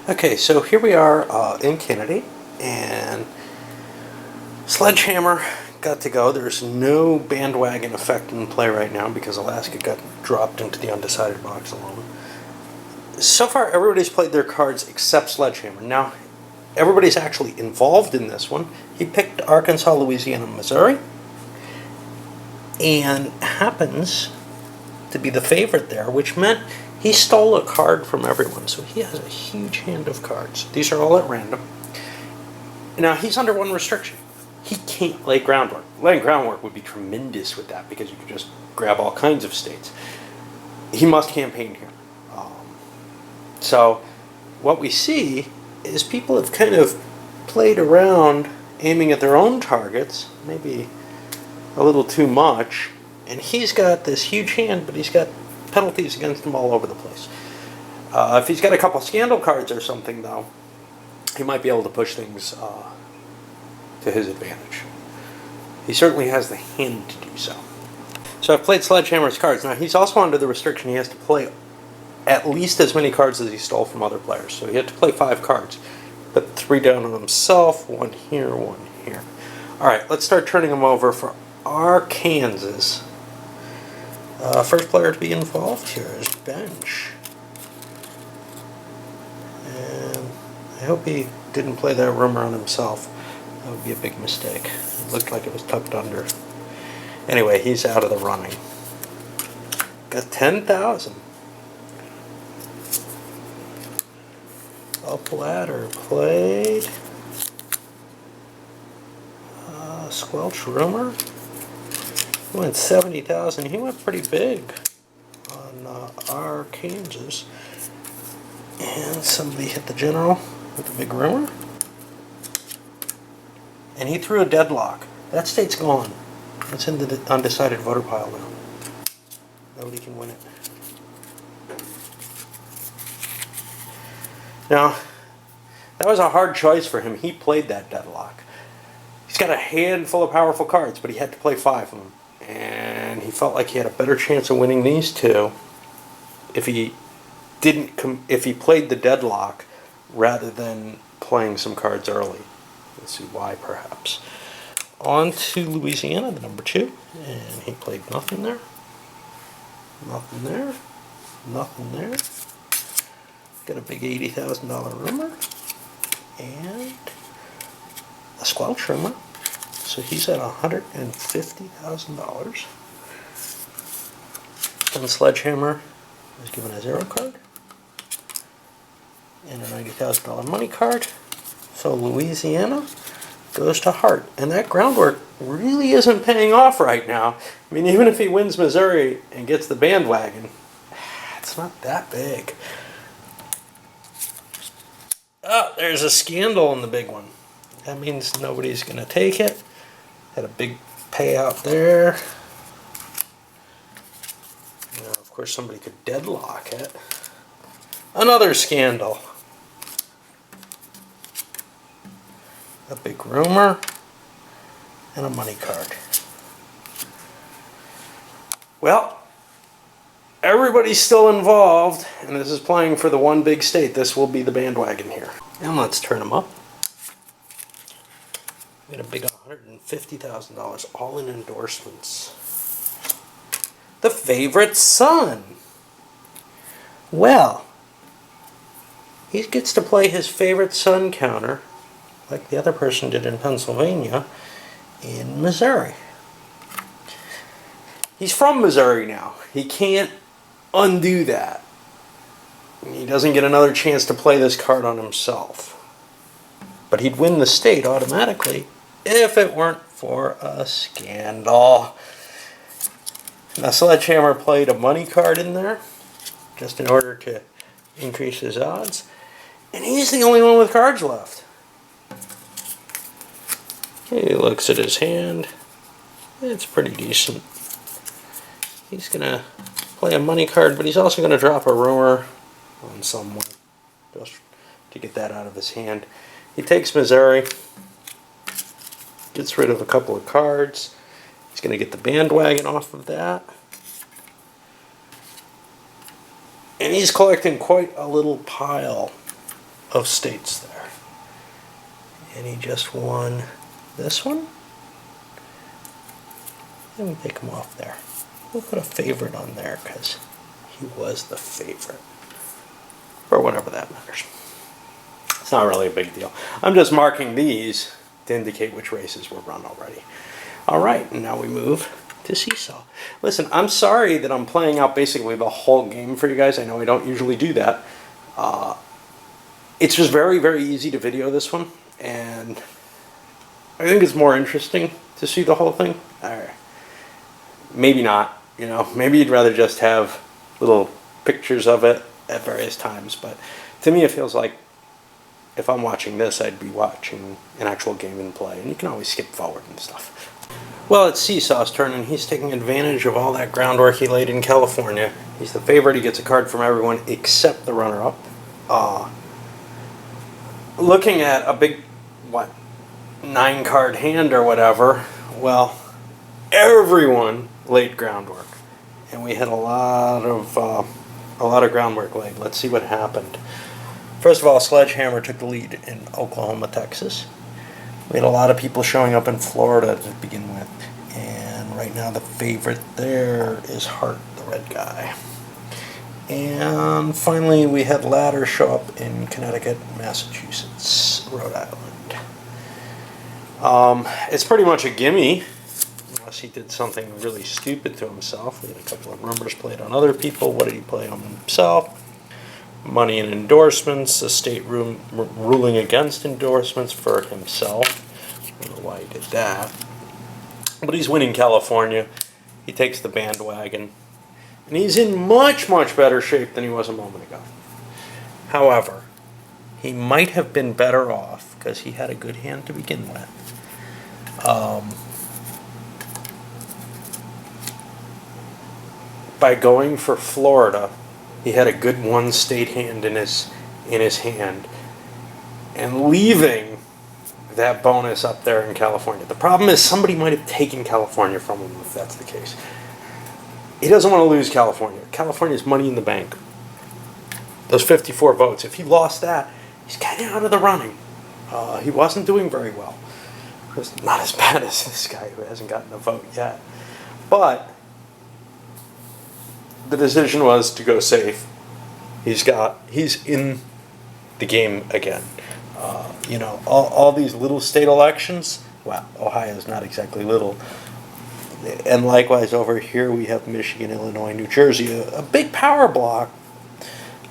Okay, so here we are in Kennedy, and Sledgehammer got to go. There's no bandwagon effect in play right now because Alaska got dropped into the undecided box alone. So far, everybody's played their cards except Sledgehammer. Now, everybody's actually involved in this one. He picked Arkansas, Louisiana, Missouri, and happens to be the favorite there, which meant he stole a card from everyone, so he has a huge hand of cards. These are all at random. Now, he's under one restriction. He can't lay groundwork. Laying groundwork would be tremendous with that because you could just grab all kinds of states. He must campaign here. So what we see is people have kind of played around aiming at their own targets, maybe a little too much, and he's got this huge hand, but he's got penalties against him all over the place. If he's got a couple scandal cards or something, though, he might be able to push things to his advantage. He certainly has the hand to do so. So I've played Sledgehammer's cards. Now, he's also under the restriction he has to play at least as many cards as he stole from other players. So he had to play 5 cards. Put 3 down on himself, 1 here, 1 here. Alright, let's start turning them over for Arkansas. First player to be involved here is Bench. And I hope he didn't play that rumor on himself. That would be a big mistake. It looked like it was tucked under. Anyway, he's out of the running. Got 10,000. Up ladder played. Squelch Rumor. He went 70,000. He went pretty big on Arkansas. And somebody hit the general with a big rumor. And he threw a deadlock. That state's gone. It's in the undecided voter pile now. Nobody can win it. Now, that was a hard choice for him. He played that deadlock. He's got a handful of powerful cards, but he had to play 5 of them. And he felt like he had a better chance of winning these 2 if he played the deadlock rather than playing some cards early. Let's see why, perhaps. On to Louisiana, the number 2, and he played nothing there, nothing there, nothing there. Got a big $80,000 rumor and a squelch rumor, so he's at $150,000. And Sledgehammer is given a 0 card and a $90,000 money card. So Louisiana goes to Hart, and that groundwork really isn't paying off right now. I mean, even if he wins Missouri and gets the bandwagon, it's not that big. Oh, there's a scandal in the big one. That means nobody's going to take it. Had a big payout there. Now, of course, somebody could deadlock it. Another scandal. A big rumor. And a money card. Well, everybody's still involved, and this is playing for the one big state. This will be the bandwagon here. And let's turn them up. We got a big $150,000 all in endorsements. The favorite son. Well, he gets to play his favorite son counter, like the other person did in Pennsylvania, in Missouri. He's from Missouri now. He can't undo that. He doesn't get another chance to play this card on himself. But he'd win the state automatically if it weren't for a scandal. Now, Sledgehammer played a money card in there just in order to increase his odds. And he's the only one with cards left. He looks at his hand. It's pretty decent. He's going to play a money card, but he's also going to drop a rumor on someone just to get that out of his hand. He takes Missouri, gets rid of a couple of cards. He's going to get the bandwagon off of that. And he's collecting quite a little pile of states there. And he just won this one. And we take him off there. We'll put a favorite on there because he was the favorite. Or whatever that matters. It's not really a big deal. I'm just marking these to indicate which races were run already. All right, and now we move to Seesaw. Listen, I'm sorry that I'm playing out basically the whole game for you guys. I know I don't usually do that. It's just very, very easy to video this one, and I think it's more interesting to see the whole thing. Maybe not, you know, maybe you'd rather just have little pictures of it at various times, but to me it feels like if I'm watching this, I'd be watching an actual game in play, and you can always skip forward and stuff. Well, it's Seesaw's turn, and he's taking advantage of all that groundwork he laid in California. He's the favorite. He gets a card from everyone except the runner-up. Looking at a big, 9-card hand or whatever, well, everyone laid groundwork, and we had a lot of groundwork laid. Let's see what happened. First of all, Sledgehammer took the lead in Oklahoma, Texas. We had a lot of people showing up in Florida to begin with, and right now the favorite there is Hart, the red guy. And finally, we had Ladder show up in Connecticut, Massachusetts, Rhode Island. It's pretty much a gimme, unless he did something really stupid to himself. We had a couple of numbers played on other people. What did he play on himself? Money and endorsements, the state ruling against endorsements for himself. I don't know why he did that. But he's winning California. He takes the bandwagon. And he's in much, much better shape than he was a moment ago. However, he might have been better off because he had a good hand to begin with. By going for Florida, he had a good one state hand in his hand, and leaving that bonus up there in California. The problem is somebody might have taken California from him if that's the case. He doesn't want to lose California. California's money in the bank. Those 54 votes. If he lost that, he's kind of out of the running. He wasn't doing very well. It was not as bad as this guy who hasn't gotten a vote yet. But the decision was to go safe. He's in the game again. You know, all these little state elections. Well, Ohio's not exactly little. And likewise over here we have Michigan, Illinois, New Jersey, a big power block,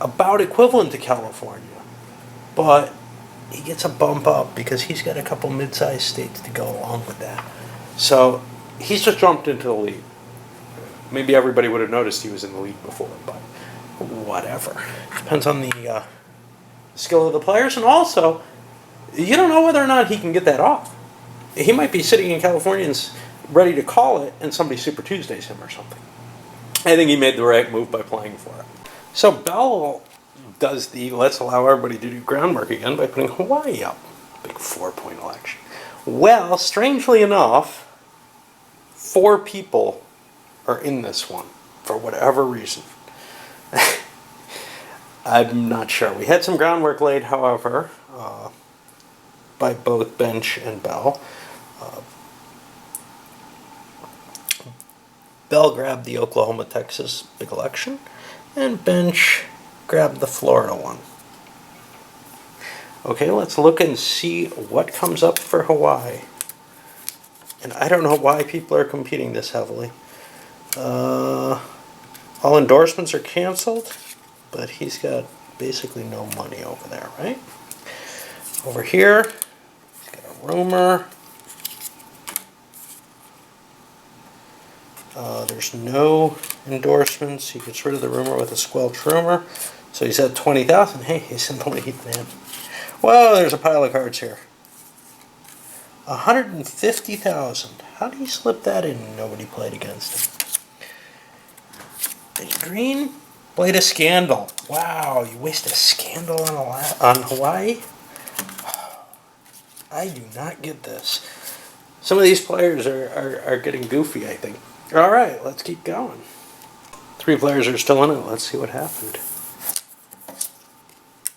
about equivalent to California. But he gets a bump up because he's got a couple mid-sized states to go along with that. So he's just jumped into the lead. Maybe everybody would have noticed he was in the lead before, but whatever. Depends on the skill of the players, and also, you don't know whether or not he can get that off. He might be sitting in California and ready to call it, and somebody Super Tuesdays him or something. I think he made the right move by playing for it. So Bell does the let's allow everybody to do groundwork again by putting Hawaii up. Big 4-point election. Well, strangely enough, 4 people are in this one for whatever reason. I'm not sure. We had some groundwork laid, however, by both Bench and Bell. Bell grabbed the Oklahoma, Texas big election, and Bench grabbed the Florida one. Okay, let's look and see what comes up for Hawaii. And I don't know why people are competing this heavily. All endorsements are canceled, but he's got basically no money over there, right? Over here, he's got a rumor. There's no endorsements. He gets rid of the rumor with a squelch rumor. So he's at 20,000. Hey, he's in the lead, man. Well, there's a pile of cards here. 150,000. How did he slip that in? Nobody played against him. Big Green played a scandal. Wow, you waste a scandal on Hawaii? I do not get this. Some of these players are getting goofy, I think. All right, let's keep going. 3 players are still in it. Let's see what happened.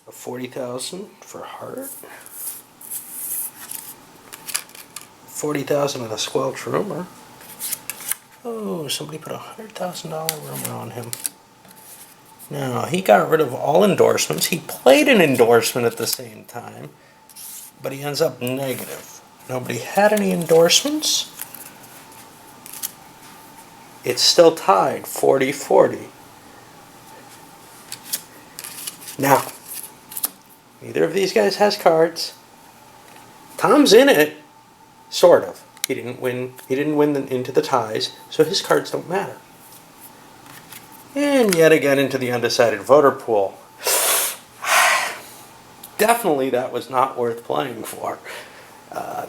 A $40,000 for Hart. 40,000 on a squelch rumor. Oh, somebody put a $100,000 rumor on him. No, he got rid of all endorsements. He played an endorsement at the same time, but he ends up negative. Nobody had any endorsements. It's still tied, 40-40. Now, neither of these guys has cards. Tom's in it, sort of. He didn't win into the ties, so his cards don't matter. And yet again into the undecided voter pool. Definitely that was not worth playing for.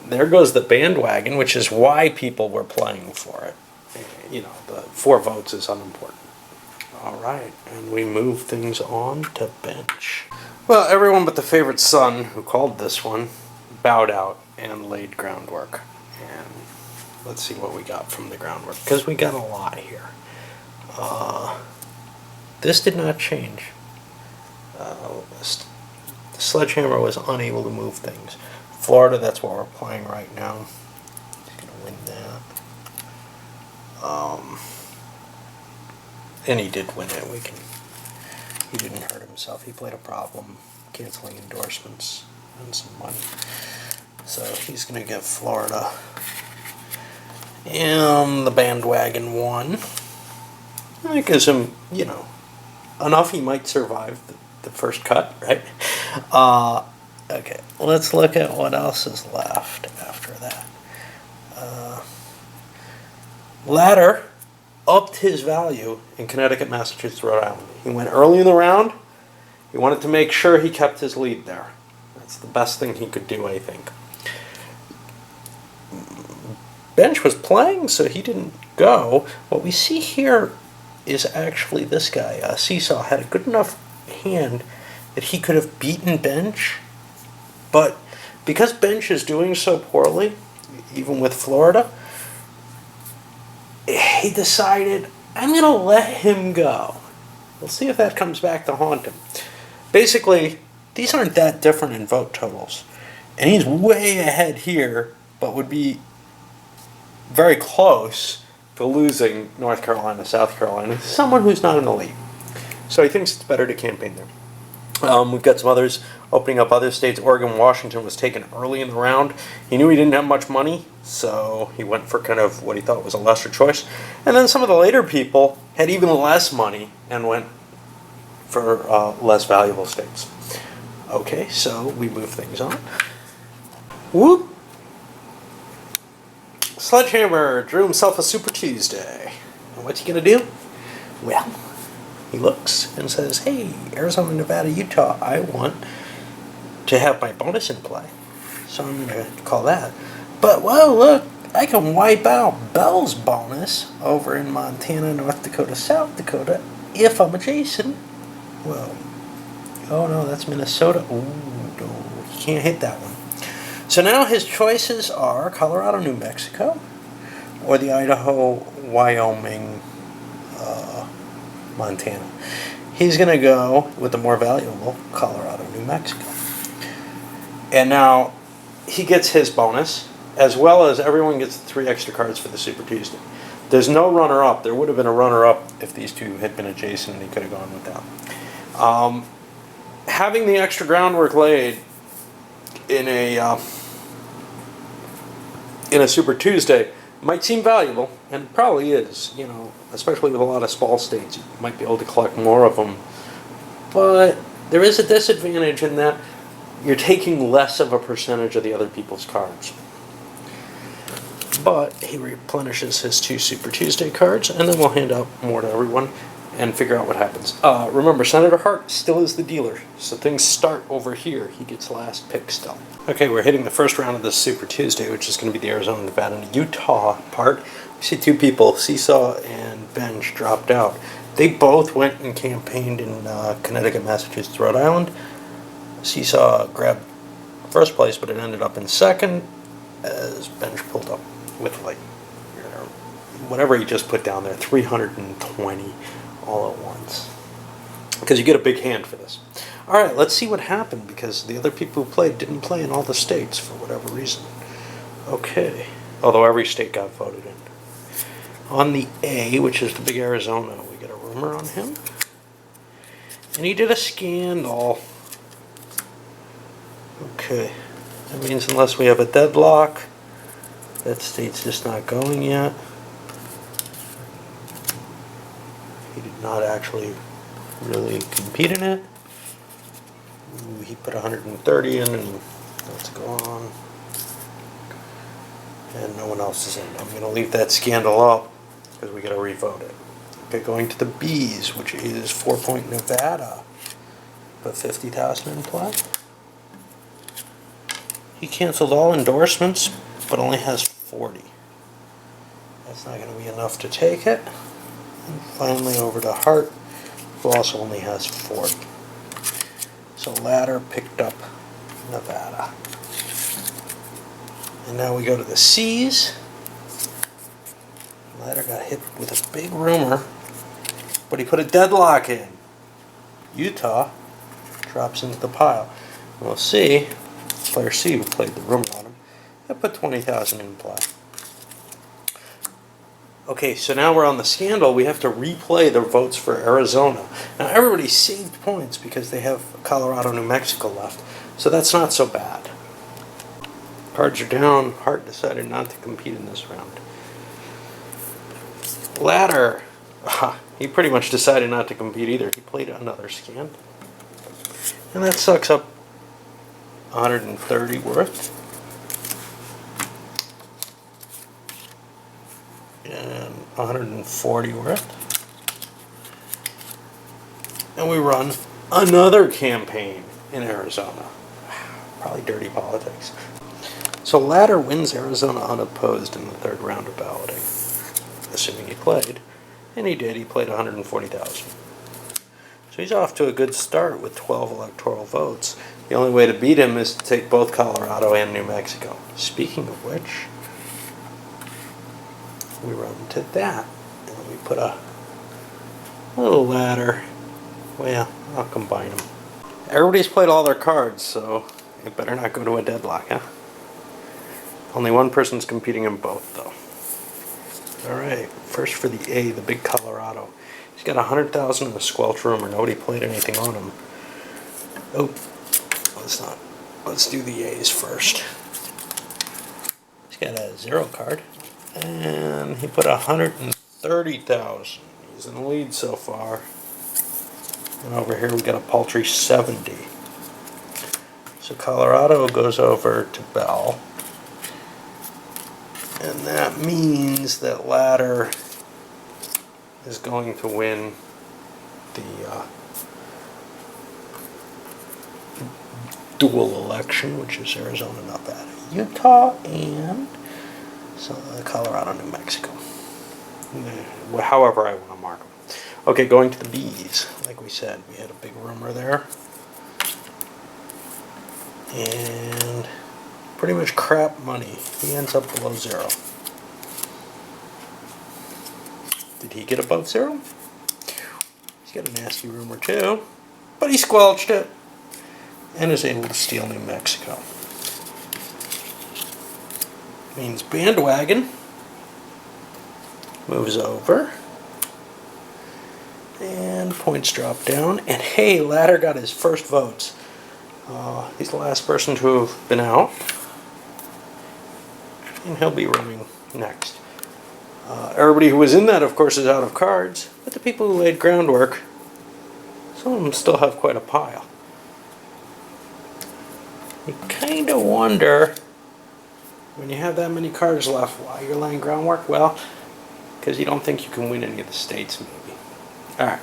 There goes the bandwagon, which is why people were playing for it. You know, the 4 votes is unimportant. All right, and we move things on to bench. Well, everyone but the favorite son, who called this one, bowed out and laid groundwork. And let's see what we got from the groundwork, because we got a lot here. This did not change. The Sledgehammer was unable to move things. Florida, that's what we're playing right now. He's going to win that. And he did win it. He didn't hurt himself. He played a problem, canceling endorsements and some money. So he's going to get Florida. And the bandwagon won. That gives him, you know, enough he might survive the first cut, right? Okay, let's look at what else is left after that. Ladder upped his value in Connecticut, Massachusetts, Rhode Island. He went early in the round. He wanted to make sure he kept his lead there. That's the best thing he could do, I think. Bench was playing, so he didn't go. What we see here is actually this guy. Seesaw had a good enough hand that he could have beaten Bench, but because Bench is doing so poorly, even with Florida, he decided, I'm going to let him go. We'll see if that comes back to haunt him. Basically, these aren't that different in vote totals. And he's way ahead here, but would be very close to losing North Carolina, South Carolina, someone who's not in the lead. So he thinks it's better to campaign there. We've got some others opening up other states. Oregon, Washington was taken early in the round. He knew he didn't have much money, so he went for kind of what he thought was a lesser choice. And then some of the later people had even less money and went for less valuable states. Okay, so we move things on. Whoop! Sledgehammer drew himself a Super Tuesday. And what's he going to do? Well, he looks and says, hey, Arizona, Nevada, Utah, I want to have my bonus in play. So I'm going to call that. But, well, look, I can wipe out Bell's bonus over in Montana, North Dakota, South Dakota if I'm adjacent. Well, oh no, that's Minnesota. Ooh, no, he can't hit that one. So now his choices are Colorado, New Mexico, or the Idaho, Wyoming, Montana. He's going to go with the more valuable Colorado, New Mexico. And now he gets his bonus, as well as everyone gets 3 extra cards for the Super Tuesday. There's no runner-up. There would have been a runner-up if these two had been adjacent and he could have gone with that. Having the extra groundwork laid in a Super Tuesday might seem valuable, and probably is, you know, especially with a lot of small states. You might be able to collect more of them. But there is a disadvantage in that you're taking less of a percentage of the other people's cards. But he replenishes his 2 Super Tuesday cards, and then we'll hand out more to everyone and figure out what happens. Remember, Senator Hart still is the dealer, so things start over here. He gets last pick still. Okay, we're hitting the first round of this Super Tuesday, which is going to be the Arizona, Nevada, and Utah part. We see 2 people, Seesaw and Bench, dropped out. They both went and campaigned in Connecticut, Massachusetts, Rhode Island. Seesaw grabbed first place, but it ended up in second as Bench pulled up with, like, whatever he just put down there, 320 all at once. because you get a big hand for this. All right, let's see what happened, because the other people who played didn't play in all the states for whatever reason. Okay, although every state got voted in. On the A, which is the big Arizona, we get a rumor on him. And he did a scandal. Okay, that means unless we have a deadlock, that state's just not going yet. He did not actually really compete in it. Ooh, he put 130 in, and let's go on. And no one else is in. I'm going to leave that scandal up because we got to revote it. Okay, going to the B's, which is 4-Point Nevada. Put 50,000 in play. He canceled all endorsements, but only has 40. That's not going to be enough to take it. And finally over to Hart, who also only has 40. So Ladder picked up Nevada. And now we go to the C's. Ladder got hit with a big rumor, but he put a deadlock in. Utah drops into the pile. We'll see. Player C, who played the rumor on him, I put 20,000 in play. Okay, so now we're on the scandal. We have to replay the votes for Arizona. Now everybody saved points because they have Colorado, New Mexico left, so that's not so bad. Cards are down. Hart decided not to compete in this round. Ladder, he pretty much decided not to compete either. He played another scandal. And that sucks up 130 worth. And 140 worth. And we run another campaign in Arizona. Probably dirty politics. So Ladder wins Arizona unopposed in the third round of balloting, assuming he played. And he did. He played 140,000. So he's off to a good start with 12 electoral votes. The only way to beat him is to take both Colorado and New Mexico. Speaking of which, we run to that. And we put a little ladder. Well, I'll combine them. Everybody's played all their cards, so it better not go to a deadlock, huh? Only one person's competing in both, though. Alright, first for the A, the big Colorado. He's got 100,000 in the squelch rumor. Nobody played anything on him. Oh, let's not. Let's do the A's first. He's got a 0 card. And he put 130,000. He's in the lead so far. And over here we got a paltry 70. So Colorado goes over to Bell. And that means that Ladder is going to win the dual election, which is Arizona, Nevada, Utah, and so Colorado, New Mexico. However I want to mark them. Okay, going to the B's. Like we said, we had a big rumor there. And pretty much crap money. He ends up below 0. Did he get above 0? He's got a nasty rumor too. But he squelched it. And is able to steal New Mexico. Means Bandwagon moves over. And points drop down. And hey, Ladder got his first votes. He's the last person to have been out. And he'll be running next. Everybody who was in that, of course, is out of cards. But the people who laid groundwork, some of them still have quite a pile. You kind of wonder, when you have that many cards left, why you're laying groundwork. Well, because you don't think you can win any of the states, maybe. Alright.